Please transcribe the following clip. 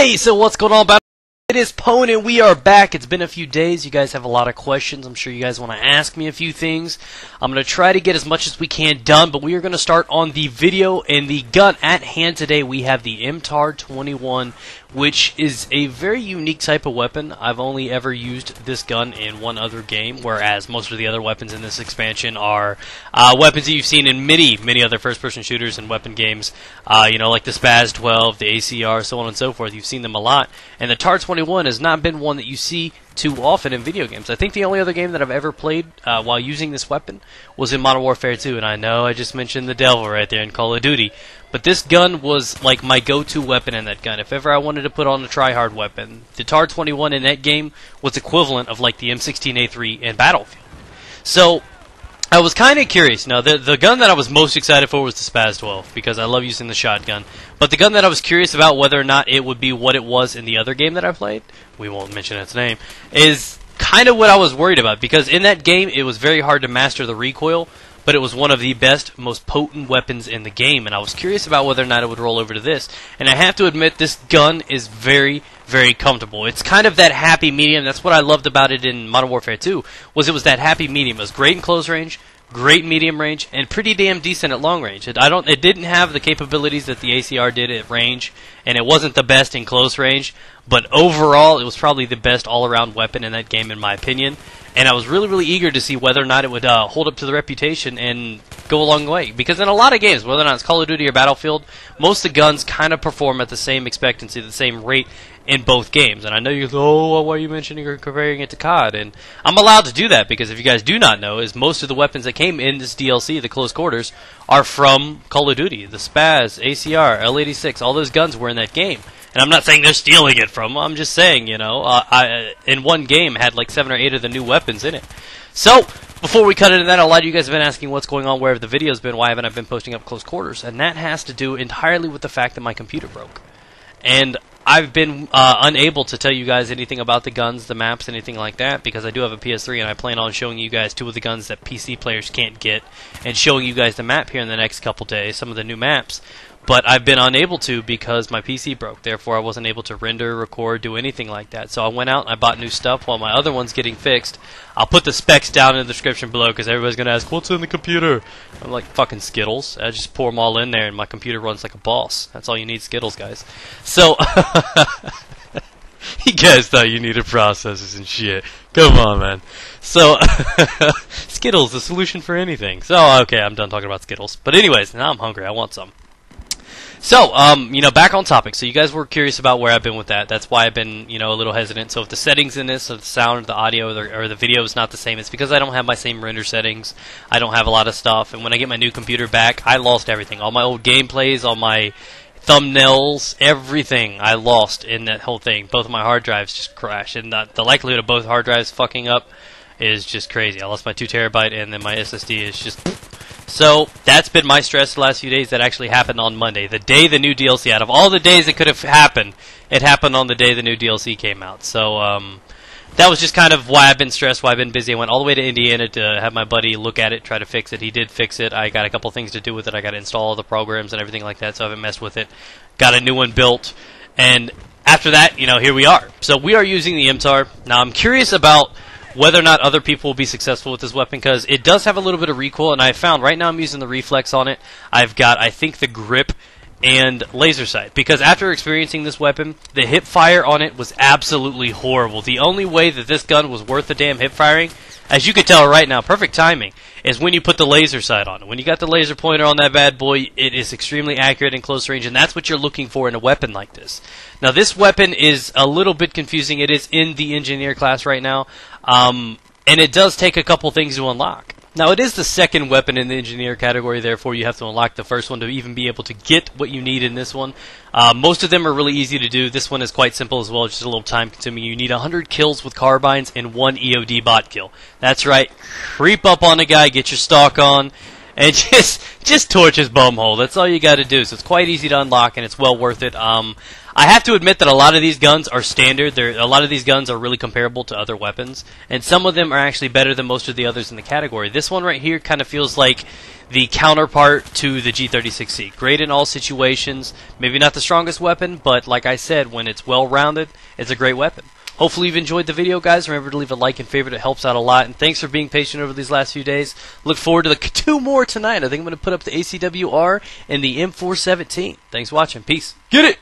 Hey, so what's going on, battle? It is Pwn, and we are back. It's been a few days. You guys have a lot of questions. I'm sure you guys want to ask me a few things. I'm going to try to get as much as we can done, but we are going to start on the video and the gun at hand today. We have the MTAR-21, which is a very unique type of weapon. I've only ever used this gun in one other game, whereas most of the other weapons in this expansion are weapons that you've seen in many other first-person shooters and weapon games. You know, like the SPAS-12, the ACR, so on and so forth. You've seen them a lot, and the TAR-21 has not been one that you see too often in video games. I think the only other game that I've ever played while using this weapon was in Modern Warfare 2, and I know I just mentioned the devil right there in Call of Duty, but this gun was like my go-to weapon in that gun. If ever I wanted to put on a try-hard weapon, the TAR-21 in that game was equivalent of like the M16A3 in Battlefield. So I was kind of curious. Now, the gun that I was most excited for was the SPAS-12, because I love using the shotgun. But the gun that I was curious about whether or not it would be what it was in the other game that I played, we won't mention its name, is kind of what I was worried about. Because in that game, it was very hard to master the recoil, but it was one of the best, most potent weapons in the game. And I was curious about whether or not it would roll over to this. And I have to admit, this gun is very comfortable. It's kind of that happy medium. That's what I loved about it in Modern Warfare 2, was it was that happy medium. It was great in close range, great medium range, and pretty damn decent at long range. It didn't have the capabilities that the ACR did at range, and it wasn't the best in close range, but overall, it was probably the best all-around weapon in that game, in my opinion. And I was really eager to see whether or not it would hold up to the reputation and go a long way. Because in a lot of games, whether or not it's Call of Duty or Battlefield, most of the guns kind of perform at the same expectancy, the same rate in both games. And I know you go, oh, well, why are you mentioning or comparing it to COD? And I'm allowed to do that because if you guys do not know, is most of the weapons that came in this DLC, the close quarters, are from Call of Duty. The SPAS, ACR, L86, all those guns were in that game. And I'm not saying they're stealing it from them. I'm just saying, you know, I in one game had like 7 or 8 of the new weapons in it. So, before we cut into that, a lot of you guys have been asking what's going on, where have the videos been, why haven't I been posting up close quarters? And that has to do entirely with the fact that my computer broke. And I've been unable to tell you guys anything about the guns, the maps, anything like that, because I do have a PS3 and I plan on showing you guys 2 of the guns that PC players can't get, and showing you guys the map here in the next couple days, some of the new maps. But I've been unable to because my PC broke. Therefore, I wasn't able to render, record, do anything like that. So I went out and I bought new stuff while my other one's getting fixed. I'll put the specs down in the description below because everybody's going to ask, what's in the computer? I'm like, fucking Skittles. I just pour them all in there and my computer runs like a boss. That's all you need, Skittles, guys. So, you guys thought you needed processors and shit. Come on, man. So, Skittles, the solution for anything. So, okay, I'm done talking about Skittles. But anyways, now I'm hungry. I want some. So, you know, back on topic. So you guys were curious about where I've been with that. That's why I've been, you know, a little hesitant. So if the settings in this, or the sound, the audio, or the video is not the same, it's because I don't have my same render settings. I don't have a lot of stuff. And when I get my new computer back, I lost everything. All my old gameplays, all my thumbnails, everything I lost in that whole thing. Both of my hard drives just crashed. And the likelihood of both hard drives fucking up is just crazy. I lost my 2 terabyte, and then my SSD is just... So, that's been my stress the last few days. That actually happened on Monday, the day the new DLC, out of all the days it could have happened, it happened on the day the new DLC came out. So, that was just kind of why I've been stressed, why I've been busy. I went all the way to Indiana to have my buddy look at it, try to fix it. He did fix it. I got a couple things to do with it. I got to install all the programs and everything like that, so I haven't messed with it. Got a new one built, and after that, you know, here we are. So, we are using the MTAR. Now, I'm curious about whether or not other people will be successful with this weapon, because it does have a little bit of recoil, and I found right now I'm using the reflex on it. I've got, I think, the grip and laser sight, because after experiencing this weapon, the hip fire on it was absolutely horrible. The only way that this gun was worth the damn hip firing, as you can tell right now, perfect timing, is when you put the laser sight on it. When you got the laser pointer on that bad boy, it is extremely accurate in close range, and that's what you're looking for in a weapon like this. Now, this weapon is a little bit confusing. It is in the engineer class right now, and it does take a couple things to unlock. Now, it is the second weapon in the engineer category, therefore you have to unlock the first one to even be able to get what you need in this one. Most of them are really easy to do. This one is quite simple as well, just a little time consuming. You need 100 kills with carbines and 1 EOD bot kill. That's right, creep up on a guy, get your stalk on, and just torch his bumhole. That's all you got to do. So it's quite easy to unlock, and it's well worth it. I have to admit that a lot of these guns are standard. A lot of these guns are really comparable to other weapons, and some of them are actually better than most of the others in the category. This one right here kind of feels like the counterpart to the G36C. Great in all situations. Maybe not the strongest weapon, but like I said, when it's well-rounded, it's a great weapon. Hopefully you've enjoyed the video, guys. Remember to leave a like and favorite. It helps out a lot. And thanks for being patient over these last few days. Look forward to the 2 more tonight. I think I'm going to put up the ACWR and the M417. Thanks for watching. Peace. Get it!